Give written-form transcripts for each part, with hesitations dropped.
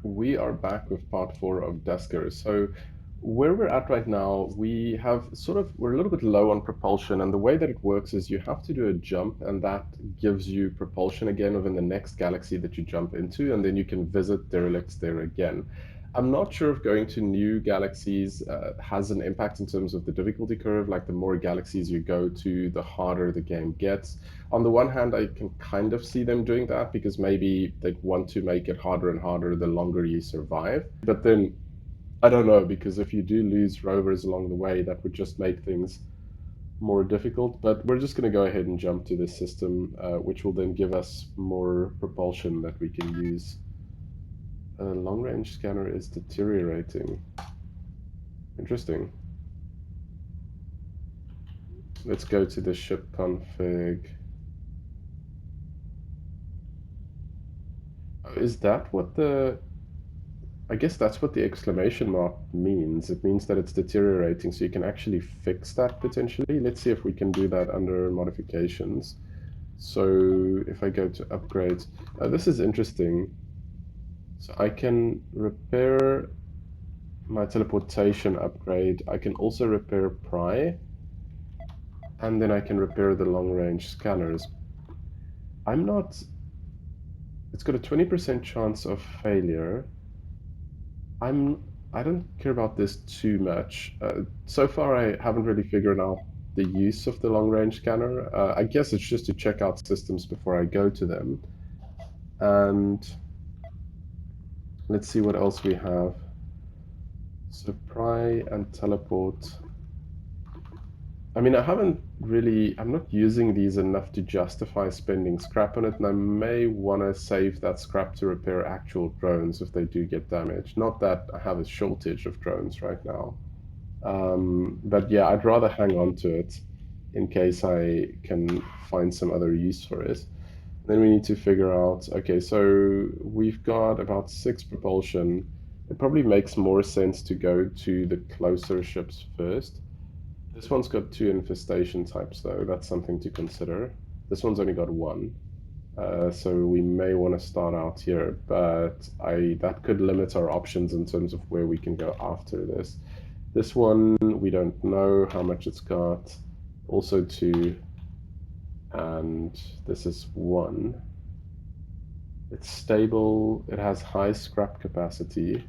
We are back with part 4 of Duskers. So where we're at right now, we're a little bit low on propulsion, and the way that it works is you have to do a jump, and that gives you propulsion again within the next galaxy that you jump into, and then you can visit derelicts there again. I'm not sure if going to new galaxies has an impact in terms of the difficulty curve. Like the more galaxies you go to, the harder the game gets. On the one hand, I can kind of see them doing that because maybe they want to make it harder and harder the longer you survive. But then I don't know, because if you do lose rovers along the way, that would just make things more difficult. But we're just going to go ahead and jump to this system, which will then give us more propulsion that we can use. Long range scanner is deteriorating. Interesting. Let's go to the ship config. Is that what the... I guess that's what the exclamation mark means. It means that it's deteriorating, so you can actually fix that potentially. Let's see if we can do that under modifications. So if I go to upgrades, this is interesting. So I can repair my teleportation upgrade. I can also repair pry, and then I can repair the long range scanners. I'm not... It's got a 20% chance of failure. I don't care about this too much. So far, I haven't really figured out the use of the long range scanner. I guess it's just to check out systems before I go to them. And let's see what else we have. So pry and teleport. I mean, I'm not using these enough to justify spending scrap on it, and I may want to save that scrap to repair actual drones if they do get damaged. Not that I have a shortage of drones right now. But yeah, I'd rather hang on to it in case I can find some other use for it. Then we need to figure out, okay, so we've got about 6 propulsion. It probably makes more sense to go to the closer ships first. This one's got 2 infestation types, though. That's something to consider. This one's only got 1. So we may want to start out here, but that could limit our options in terms of where we can go after this. This one, we don't know how much it's got. Also 2, and this is 1. It's stable, it has high scrap capacity.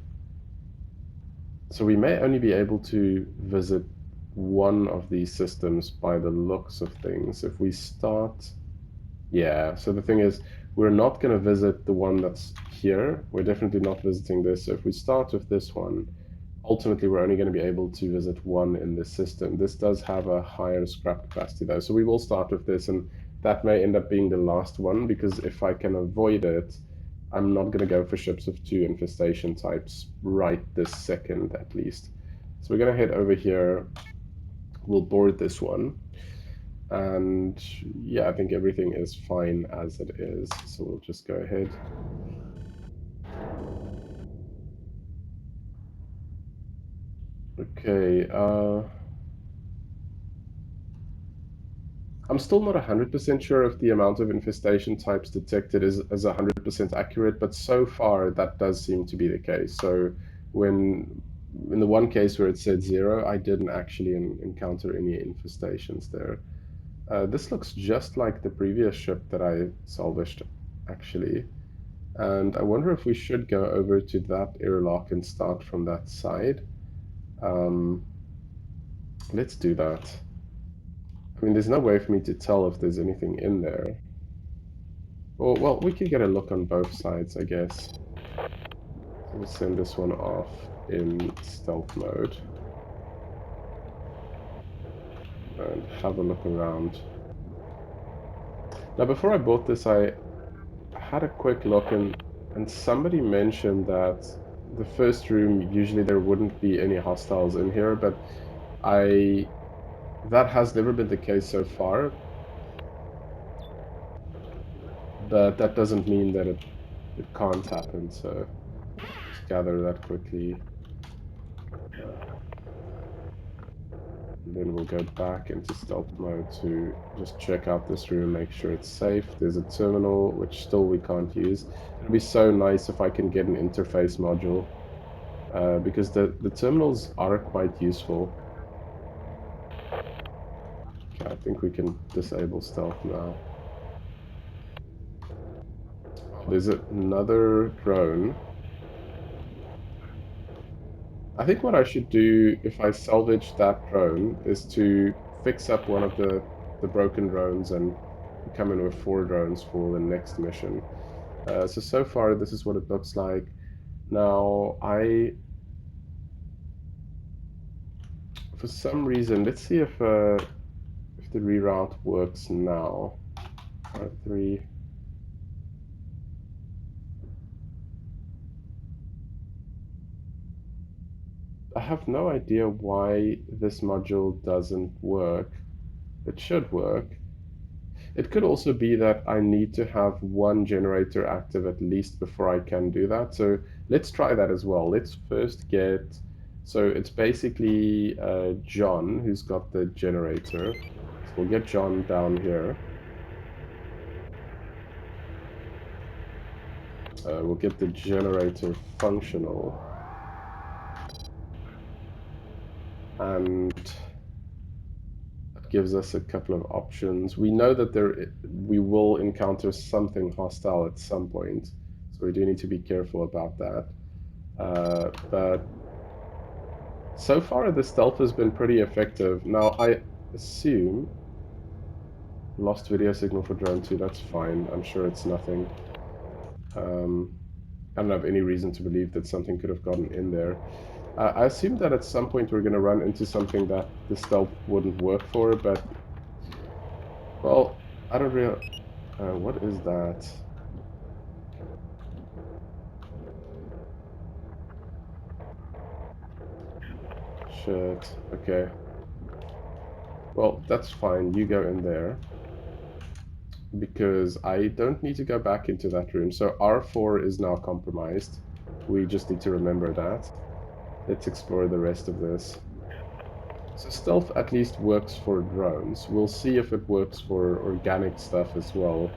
So we may only be able to visit one of these systems by the looks of things. If we start... Yeah, so the thing is, we're not going to visit the one that's here. We're definitely not visiting this. So if we start with this one, ultimately we're only going to be able to visit one in this system. This does have a higher scrap capacity though, so we will start with this, and that may end up being the last one, because if I can avoid it, I'm not going to go for ships of 2 infestation types right this second at least. So we're going to head over here. We'll board this one. And yeah, I think everything is fine as it is. So we'll just go ahead. Okay, I'm still not 100% sure if the amount of infestation types detected is 100% accurate, but so far that does seem to be the case. So in the one case where it said 0, I didn't actually encounter any infestations there. This looks just like the previous ship that I salvaged, actually. And I wonder if we should go over to that airlock and start from that side. Um, let's do that. I mean, there's no way for me to tell if there's anything in there. Well, we can get a look on both sides, I guess. So we'll send this one off in stealth mode. And have a look around. Now, before I bought this, I had a quick look, and somebody mentioned that the first room, usually there wouldn't be any hostiles in here, but that has never been the case so far. But that doesn't mean that it can't happen, so just gather that quickly. And then we'll go back into stealth mode to just check out this room, make sure it's safe. There's a terminal, which still we can't use. It'd be so nice if I can get an interface module, because the terminals are quite useful. Okay, I think we can disable stealth now. There's another drone. I think what I should do if I salvage that drone is to fix up one of the broken drones and come in with 4 drones for the next mission. So far this is what it looks like. Now for some reason, let's see if the reroute works now. 3. I have no idea why this module doesn't work. It should work. It could also be that I need to have one generator active at least before I can do that. So let's try that as well. Let's first get, so it's basically John who's got the generator. So we'll get John down here. We'll get the generator functional. And that gives us a couple of options. We know that we will encounter something hostile at some point, so we do need to be careful about that. But so far the stealth has been pretty effective. Now I assume lost video signal for drone 2, that's fine. I'm sure it's nothing. I don't have any reason to believe that something could have gotten in there. I assume that at some point we're going to run into something that the stealth wouldn't work for, but... Well, I don't really... what is that? Shit, okay. Well, that's fine, you go in there. Because I don't need to go back into that room. So R4 is now compromised. We just need to remember that. Let's explore the rest of this. So stealth at least works for drones. We'll see if it works for organic stuff as well.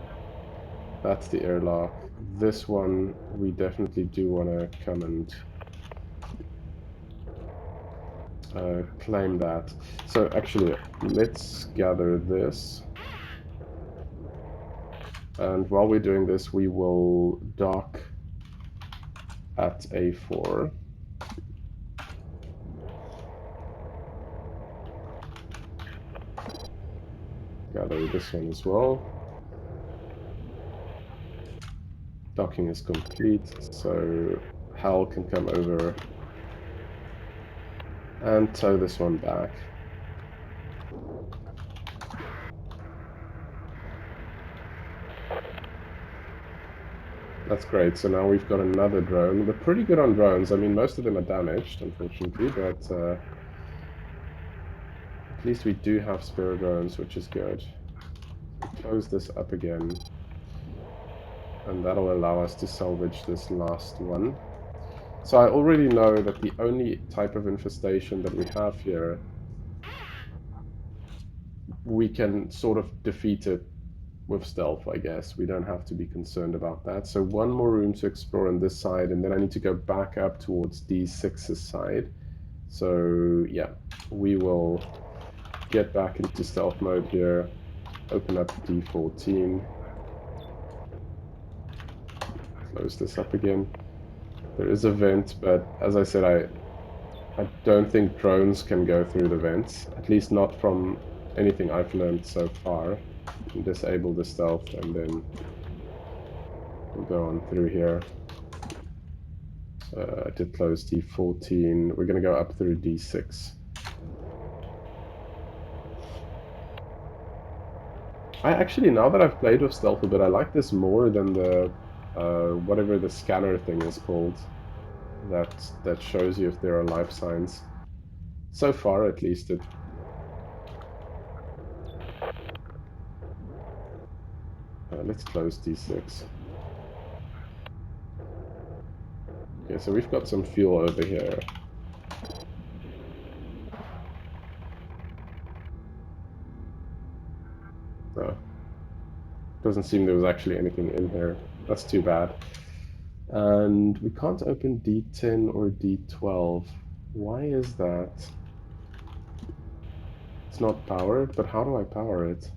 That's the airlock. This one we definitely do want to come and claim that. So actually, let's gather this. And while we're doing this, we will dock at A4. Gather this one as well. Docking is complete, so Hal can come over and tow this one back. That's great, so now we've got another drone. We're pretty good on drones. I mean, most of them are damaged, unfortunately, but at least we do have spare drones, which is good. Close this up again, and that'll allow us to salvage this last one. So I already know that the only type of infestation that we have here, we can sort of defeat it with stealth, I guess. We don't have to be concerned about that. So one more room to explore on this side, and then I need to go back up towards D6's side. So yeah, we will get back into stealth mode here, open up D14, close this up again. There is a vent, but as I said, I don't think drones can go through the vents, at least not from anything I've learned so far. Disable the stealth, and then we'll go on through here. I did close D14. We're going to go up through D6. I actually, now that I've played with stealth a bit, I like this more than the whatever the scanner thing is called. That shows you if there are life signs. So far, at least, it... let's close D6. Okay, so we've got some fuel over here. Doesn't seem there was actually anything in here. That's too bad. And we can't open D10 or D12. Why is that? It's not powered, but how do I power it?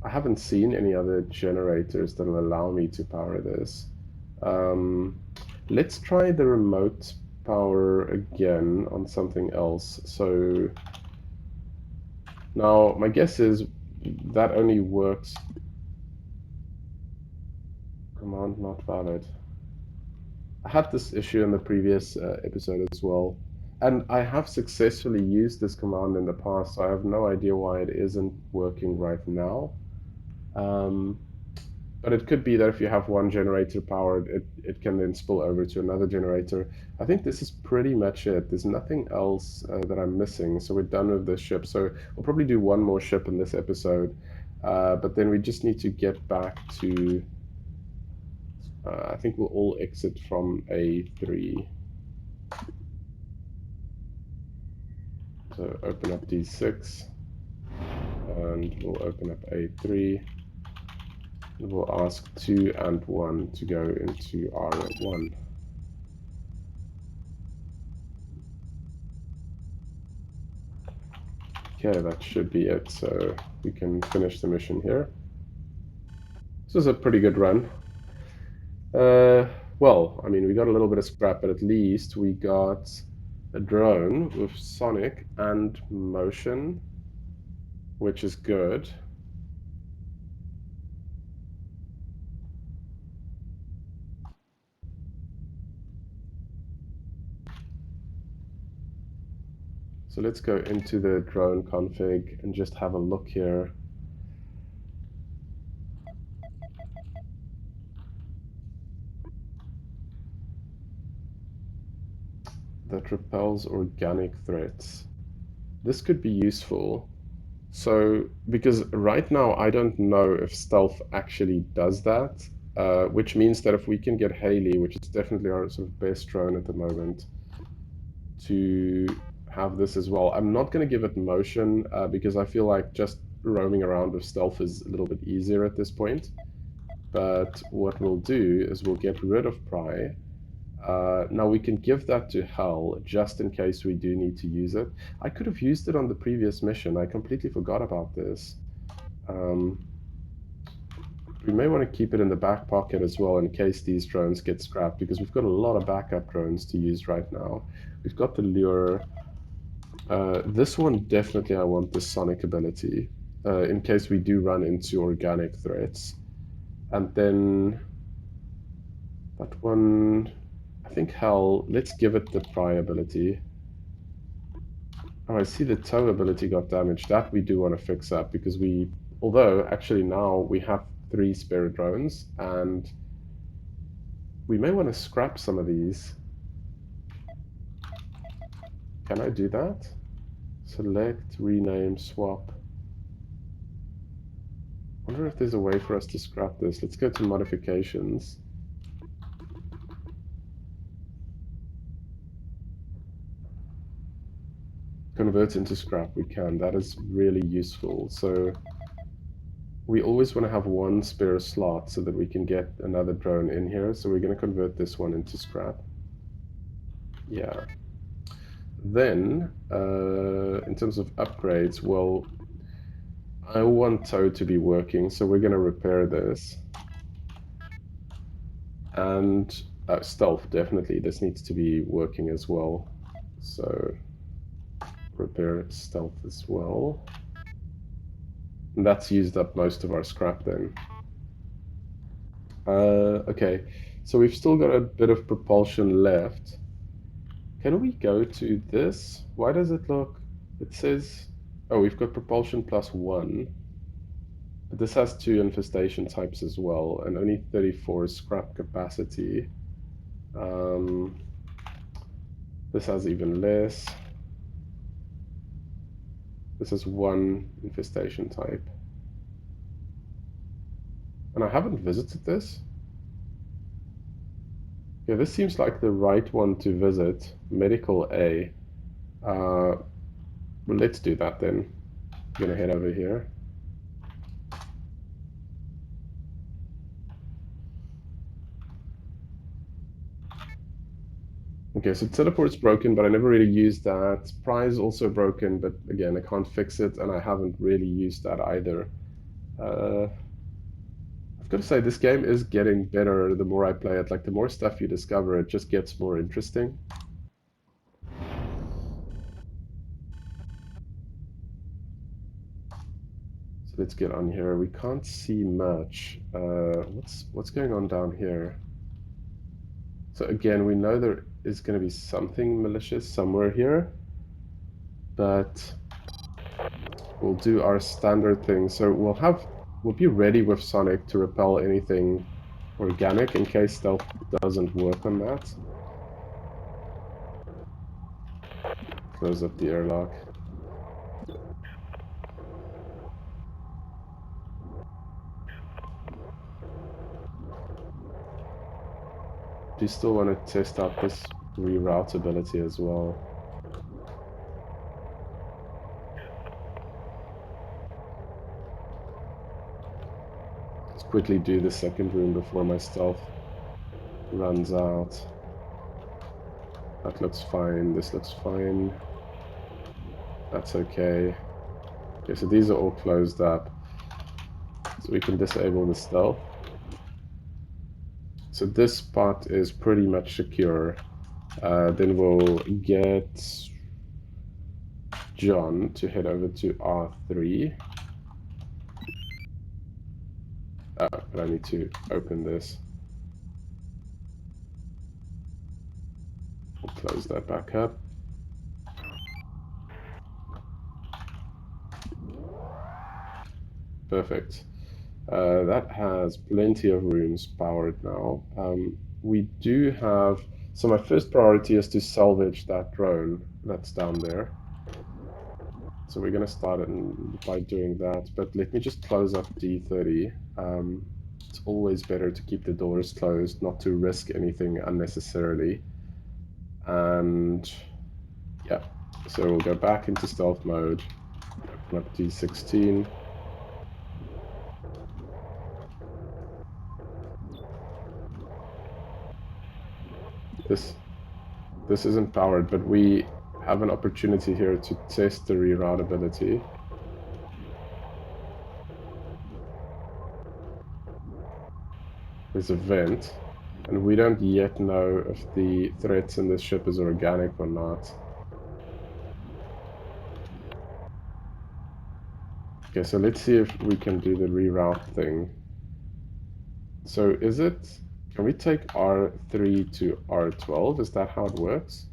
I haven't seen any other generators that will allow me to power this. Um, let's try the remote power again on something else. So now my guess is that only works. Command not valid. I had this issue in the previous episode as well. And I have successfully used this command in the past, so I have no idea why it isn't working right now. Um, but it could be that if you have one generator powered, it can then spill over to another generator. I think this is pretty much it. There's nothing else that I'm missing, so we're done with this ship. So we'll probably do one more ship in this episode, but then we just need to get back to... I think we'll all exit from A3. So open up D6, and we'll open up A3. And we'll ask 2 and 1 to go into R1. Okay, that should be it. So we can finish the mission here. This was a pretty good run. Well, I mean, we got a little bit of scrap, but at least we got a drone with sonic and motion, which is good. So let's go into the drone config and just have a look here. That repels organic threats. This could be useful. So, because right now I don't know if stealth actually does that, which means that if we can get Hailey, which is definitely our sort of best drone at the moment, to have this as well. I'm not going to give it motion because I feel like just roaming around with stealth is a little bit easier at this point. But what we'll do is we'll get rid of Pry. Now we can give that to Hell just in case we do need to use it. I could have used it on the previous mission. I completely forgot about this. We may want to keep it in the back pocket as well in case these drones get scrapped, because we've got a lot of backup drones to use right now. We've got the lure. This one definitely I want the sonic ability in case we do run into organic threats. And then that one, I think Hell, let's give it the Pry ability. Oh, I see the tow ability got damaged. That we do want to fix up because although actually now we have 3 spare drones and we may want to scrap some of these. Can I do that? Select, rename, swap. I wonder if there's a way for us to scrap this. Let's go to modifications. Convert into scrap, we can. That is really useful. So we always want to have 1 spare slot so that we can get another drone in here. So we're going to convert this one into scrap. Yeah. Then, in terms of upgrades, well, I want tow to be working, so we're going to repair this. And stealth, definitely. This needs to be working as well. So repair stealth as well. And that's used up most of our scrap then. Okay, so we've still got a bit of propulsion left. Can we go to this? Why does it look... It says... Oh, we've got propulsion +1. But this has 2 infestation types as well, and only 34 scrap capacity. This has even less. This is 1 infestation type. And I haven't visited this. Yeah, this seems like the right one to visit. Medical A. Well, let's do that then. I'm gonna head over here. Okay, so teleport's broken, but I never really used that. Prize also broken, but again, I can't fix it, and I haven't really used that either. Uh, I've got to say, this game is getting better the more I play it. Like, the more stuff you discover, it just gets more interesting. So let's get on here. We can't see much. What's going on down here? So again, we know there is going to be something malicious somewhere here, but we'll do our standard thing. So we'll be ready with Sonic to repel anything organic in case stealth doesn't work on that. Close up the airlock. Do you still want to test out this reroutability as well? Let's quickly do the second room before my stealth runs out. That looks fine. This looks fine. That's okay. Okay, so these are all closed up. So we can disable the stealth. So this spot is pretty much secure. Then we'll get John to head over to R3. But I need to open this. We'll close that back up. Perfect. That has plenty of rooms powered now. We do have... So my first priority is to salvage that drone that's down there. So we're going to start it by doing that. But let me just close up D30. It's always better to keep the doors closed, not to risk anything unnecessarily. And yeah, so we'll go back into stealth mode. Open up D16. This isn't powered, but we have an opportunity here to test the reroutability. There's a vent, and we don't yet know if the threats in this ship is organic or not. Okay, so let's see if we can do the reroute thing. So can we take R3 to R12? Is that how it works?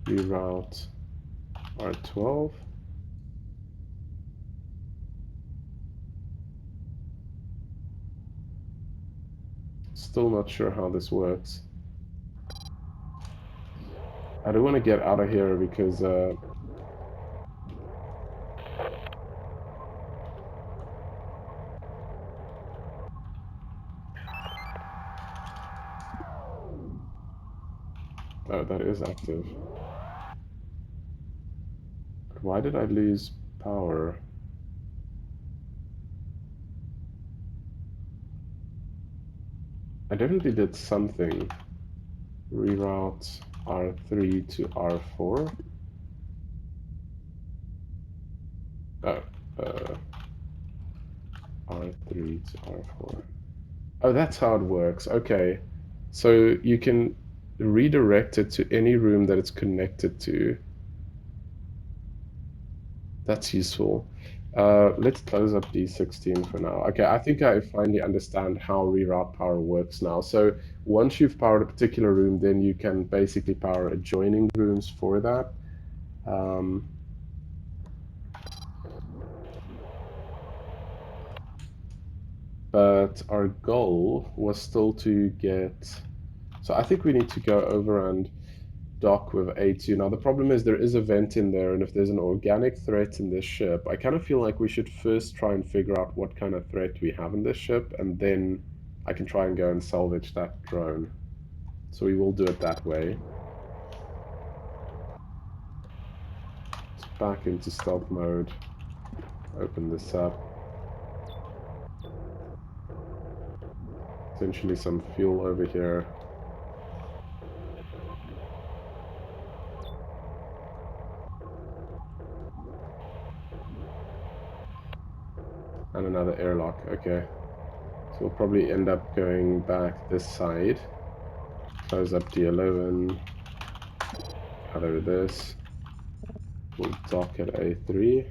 Reroute R12. Still not sure how this works. I do want to get out of here because oh, that is active. Why did I lose power? I definitely did something. Reroute R3 to R4. Oh, R3 to R4. Oh, that's how it works. Okay. So you can redirect it to any room that it's connected to. That's useful. Let's close up D16 for now. Okay, I think I finally understand how reroute power works now. So once you've powered a particular room, then you can basically power adjoining rooms for that. But our goal was still to get... So I think we need to go over and dock with A2. Now the problem is there is a vent in there, and if there's an organic threat in this ship, I kind of feel like we should first try and figure out what kind of threat we have in this ship, and then I can try and go and salvage that drone. So we will do it that way. Let's back into stealth mode, open this up. Essentially some fuel over here. And another airlock, okay. So we'll probably end up going back this side. Close up D11. Gather this. We'll dock at A3.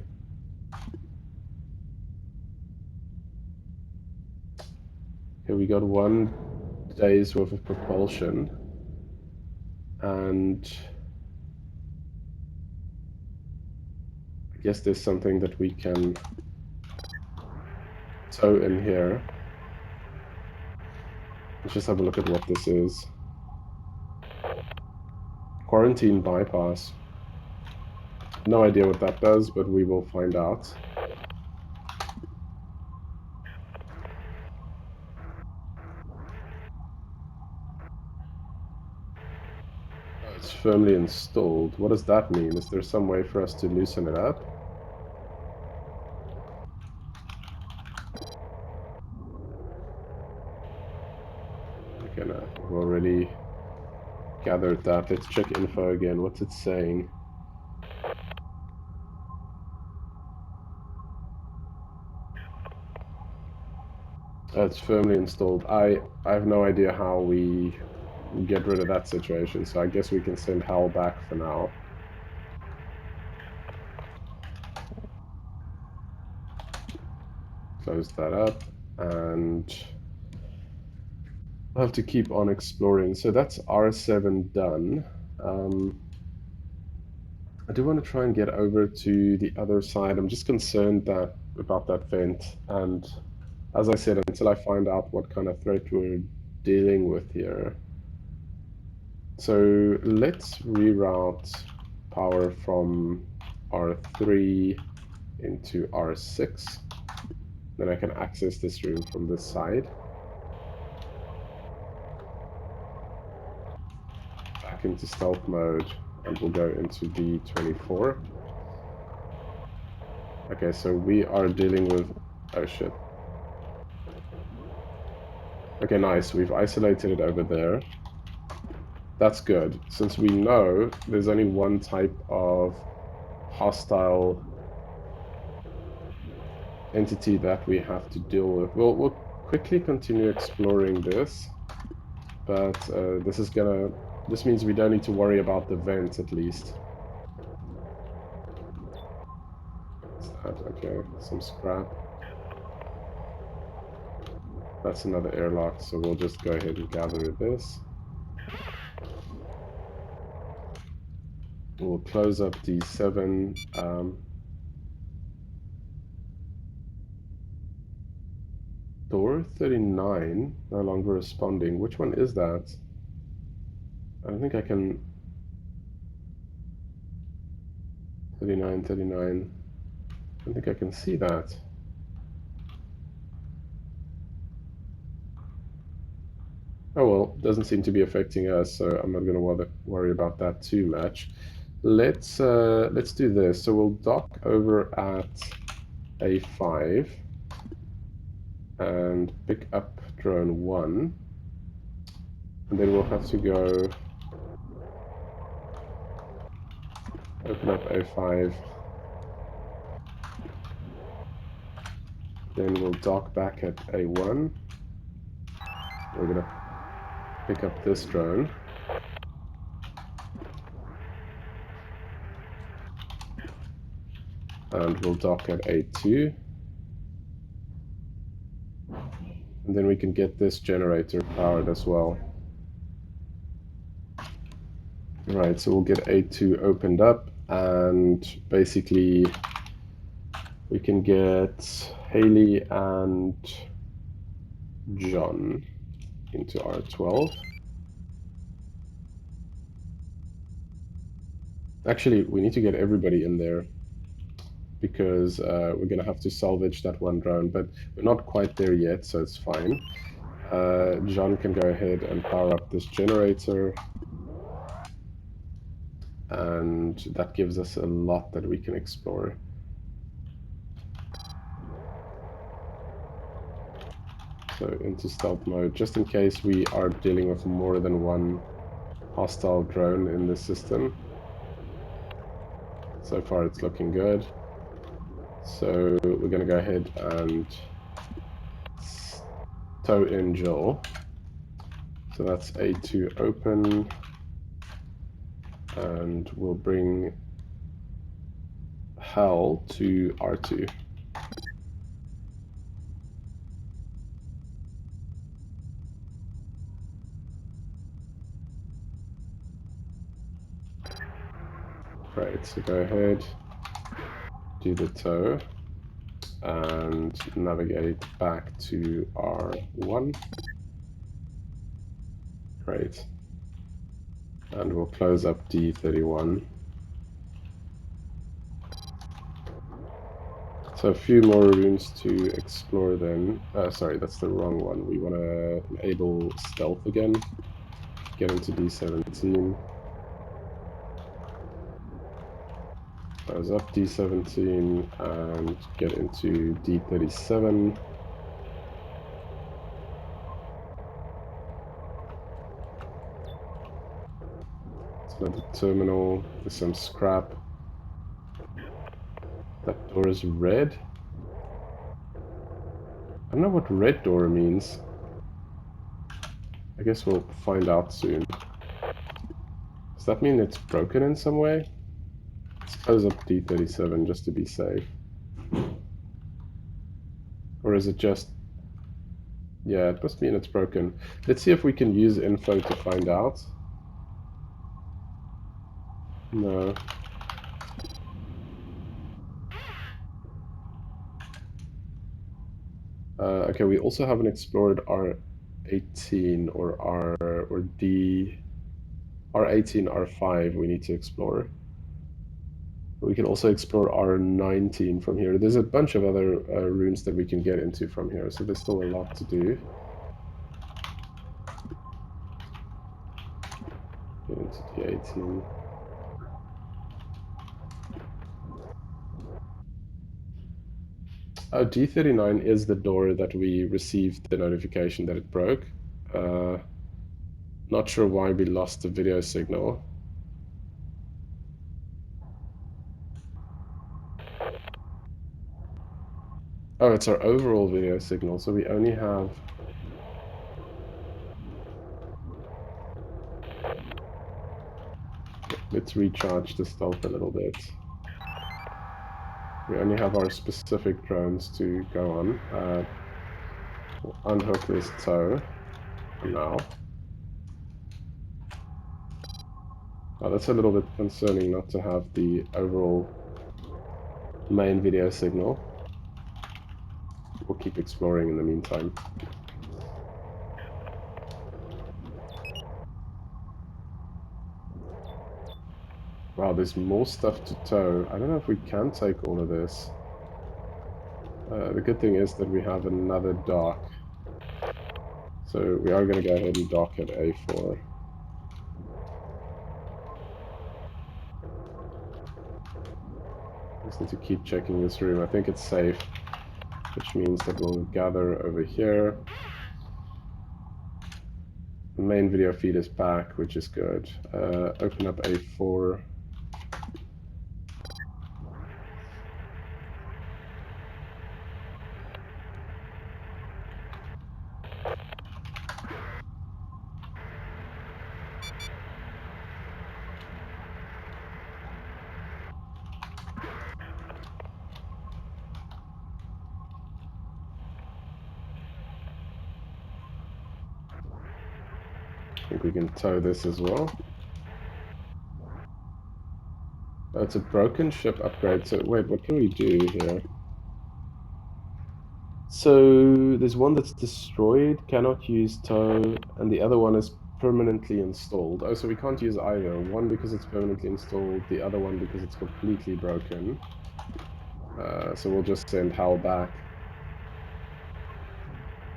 Okay, we got 1 day's worth of propulsion. And I guess there's something that we can tow in here. Let's just have a look at what this is. Quarantine bypass. No idea what that does, but we will find out. Oh, it's firmly installed. What does that mean? Is there some way for us to loosen it up? Okay, no, we've already gathered that. Let's check info again. What's it saying? It's firmly installed. I have no idea how we get rid of that situation, so I guess we can send Hal back for now. Close that up, and I'll have to keep on exploring. So that's R7 done. I do want to try and get over to the other side. I'm just concerned about that vent, and as I said, until I find out what kind of threat we're dealing with here. So let's reroute power from R3 into R6. Then I can access this room from this side. Back into stealth mode, and we'll go into D24. Okay, so we are dealing with... oh shit. Okay, nice. We've isolated it over there. That's good, since we know there's only one type of hostile entity that we have to deal with. We'll quickly continue exploring this, but this means we don't need to worry about the vents at least. What's that? Okay, some scrap. That's another airlock, so we'll just go ahead and gather this. We'll close up D7. Door 39, no longer responding. Which one is that? I don't think I can... 39, 39. I don't think I can see that. Oh well, doesn't seem to be affecting us, so I'm not going to worry about that too much. Let's do this. So we'll dock over at A5 and pick up drone 1, and then we'll have to go open up A5. Then we'll dock back at A1. We're going to pick up this drone. And we'll dock at A2. And then we can get this generator powered as well. Right, so we'll get A2 opened up, and basically we can get Hailey and John into R12. Actually, we need to get everybody in there, because we're going to have to salvage that one drone, but we're not quite there yet, so it's fine. John can go ahead and power up this generator. and that gives us a lot that we can explore. So into stealth mode, just in case we are dealing with more than one hostile drone in the system. So far it's looking good. So we're going to go ahead and tow in Joel. So that's A2 open, and we'll bring Hal to R2. Right, so go ahead, do the tow, and navigate back to R1. Great. And we'll close up D31. So a few more rooms to explore then. Sorry, that's the wrong one. We want to enable stealth again. Get into D17. Close up D17 and get into D37. It's another terminal with some scrap. That door is red. I don't know what red door means. I guess we'll find out soon. Does that mean it's broken in some way? Let's close up D37 just to be safe. Or is it just... Yeah, it must mean it's broken. Let's see if we can use info to find out. No. Okay, we also haven't explored R18 or R18, R5 we need to explore. We can also explore R19 from here. There's a bunch of other rooms that we can get into from here, so there's still a lot to do. Get into D18. Oh, D39 is the door that we received the notification that it broke. Not sure why we lost the video signal. Oh, it's our overall video signal, so we only have... Let's recharge the stealth a little bit. We only have our specific drones to go on. We'll unhook this tow for now. Oh, that's a little bit concerning not to have the overall main video signal. We'll keep exploring in the meantime. Wow, there's more stuff to tow. I don't know if we can take all of this. The good thing is that we have another dock. So we are going to go ahead and dock at A4. Just need to keep checking this room. I think it's safe, which means that we'll gather over here. The main video feed is back, which is good. Open up A4. I think we can tow this as well. Oh, it's a broken ship upgrade. So wait, what can we do here? So there's one that's destroyed, cannot use tow, and the other one is permanently installed. Oh, so we can't use either. One because it's permanently installed, the other one because it's completely broken. So we'll just send Hal back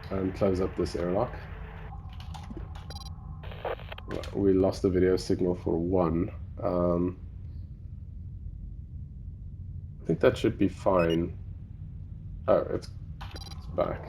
and close up this airlock. We lost the video signal for one. think that should be fine. Oh, it's back.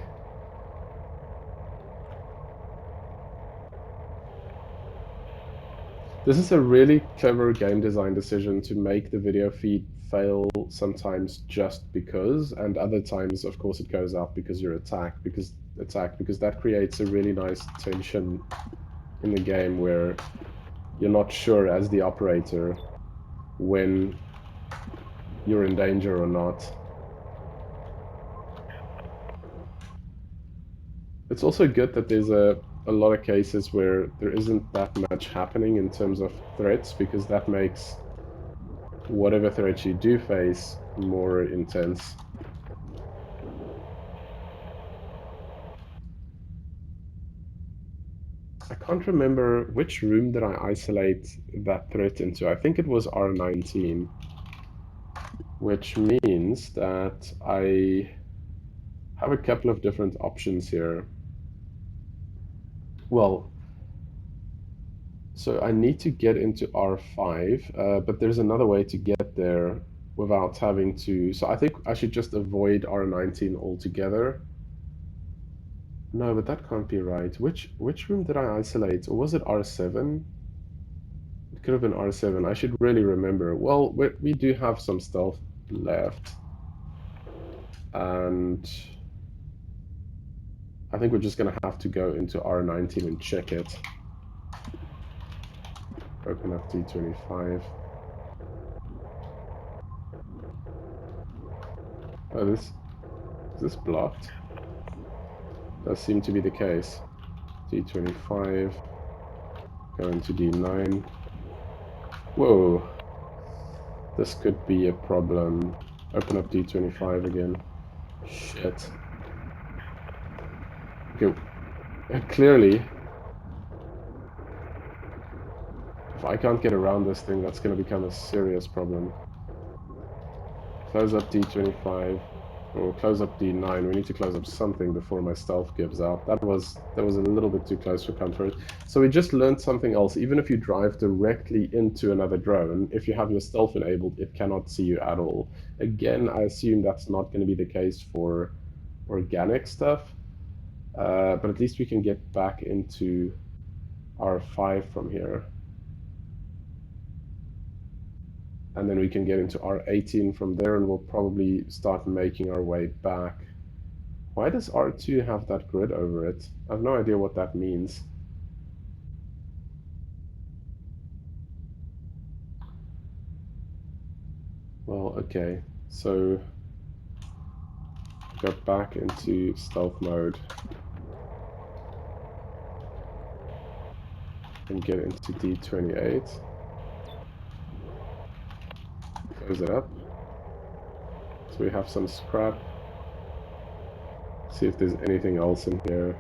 This is a really clever game design decision to make the video feed fail sometimes just because, and other times, of course, it goes up because you're attacked, because that creates a really nice tension in the game where you're not sure as the operator when you're in danger or not. It's also good that there's a lot of cases where there isn't that much happening in terms of threats, because that makes whatever threats you do face more intense. I can't remember which room did I isolate that threat into. I think it was R19, which means that I have a couple of different options here. Well, so I need to get into R5, but there's another way to get there without having to... So I think I should just avoid R19 altogether. No, but that can't be right. Which room did I isolate? Or was it R7? It could have been R7. I should really remember. Well, we do have some stealth left. And I think we're just going to have to go into R19 and check it. Open up D25. Oh, is this blocked? Does seem to be the case. D25. Go into D9. Whoa. This could be a problem. Open up D25 again. Shit. Okay. Clearly, if I can't get around this thing, that's going to become a serious problem. Close up D25, or close up D9. We need to close up something before my stealth gives out. That was a little bit too close for comfort. So we just learned something else. Even if you drive directly into another drone, if you have your stealth enabled, it cannot see you at all. Again, I assume that's not going to be the case for organic stuff, but at least we can get back into R5 from here. And then we can get into R18 from there, and we'll probably start making our way back. Why does R2 have that grid over it? I have no idea what that means. Well, okay, so go back into stealth mode and get into D28. Close it up. So we have some scrap. See if there's anything else in here.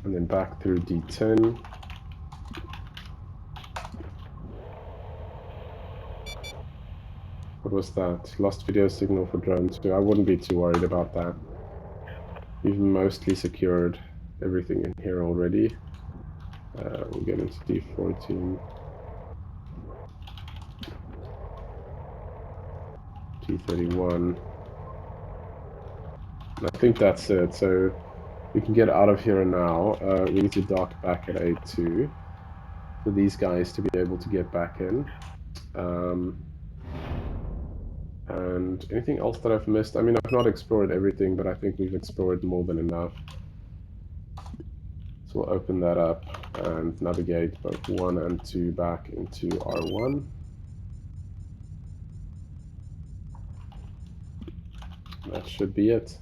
And then back through D10. What was that? Lost video signal for drone 2. I wouldn't be too worried about that. We've mostly secured everything in here already. We'll get into D14. D31. I think that's it. So we can get out of here now. We need to dock back at A2 for these guys to be able to get back in. And anything else that I've missed? I mean, I've not explored everything, but I think we've explored more than enough. So we'll open that up and navigate both 1 and 2 back into R1. That should be it.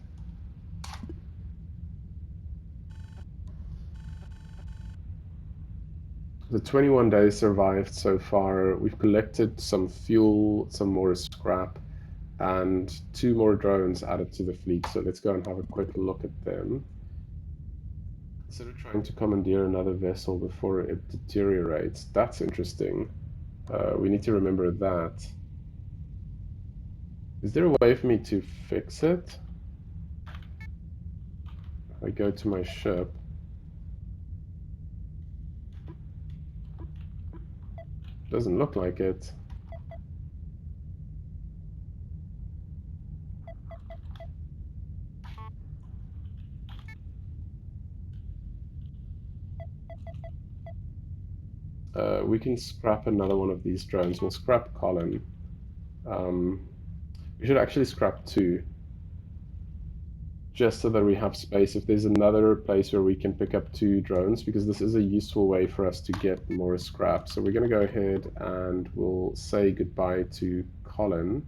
The 21 days survived so far. We've collected some fuel, some more scrap, and 2 more drones added to the fleet. So let's go and have a quick look at them. Instead of trying to commandeer another vessel before it deteriorates, that's interesting. We need to remember that. Is there a way for me to fix it? I go to my ship. Doesn't look like it. We can scrap another one of these drones. We'll scrap Colin. Um, we should actually scrap two, just so that we have space if there's another place where we can pick up two drones, because this is a useful way for us to get more scrap. So we're going to go ahead and we'll say goodbye to Colin.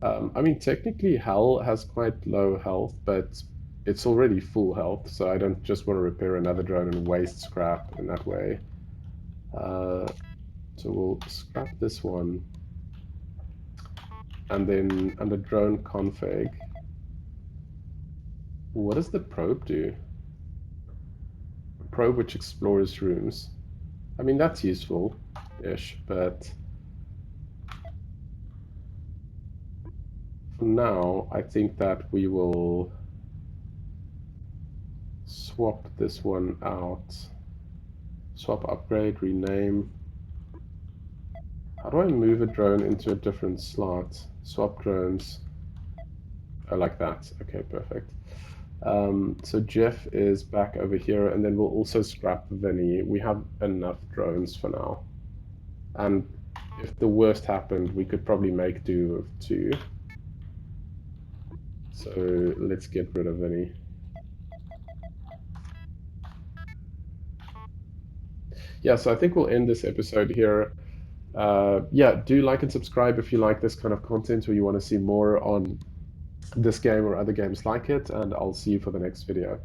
I mean, technically, Hal has quite low health, but it's already full health, so I don't just want to repair another drone and waste scrap in that way. So we'll scrap this one. And then under drone config, what does the probe do? A probe which explores rooms. I mean, that's useful-ish, but for now, I think that we will swap this one out. Swap, upgrade, rename. How do I move a drone into a different slot? Swap drones. I like that. Okay, perfect. So Jeff is back over here, and then we'll also scrap Vinny. We have enough drones for now. And if the worst happened, we could probably make do of two. So let's get rid of Vinny. Yeah, so I think we'll end this episode here. Yeah, do like and subscribe if you like this kind of content or you want to see more on this game or other games like it, and I'll see you for the next video.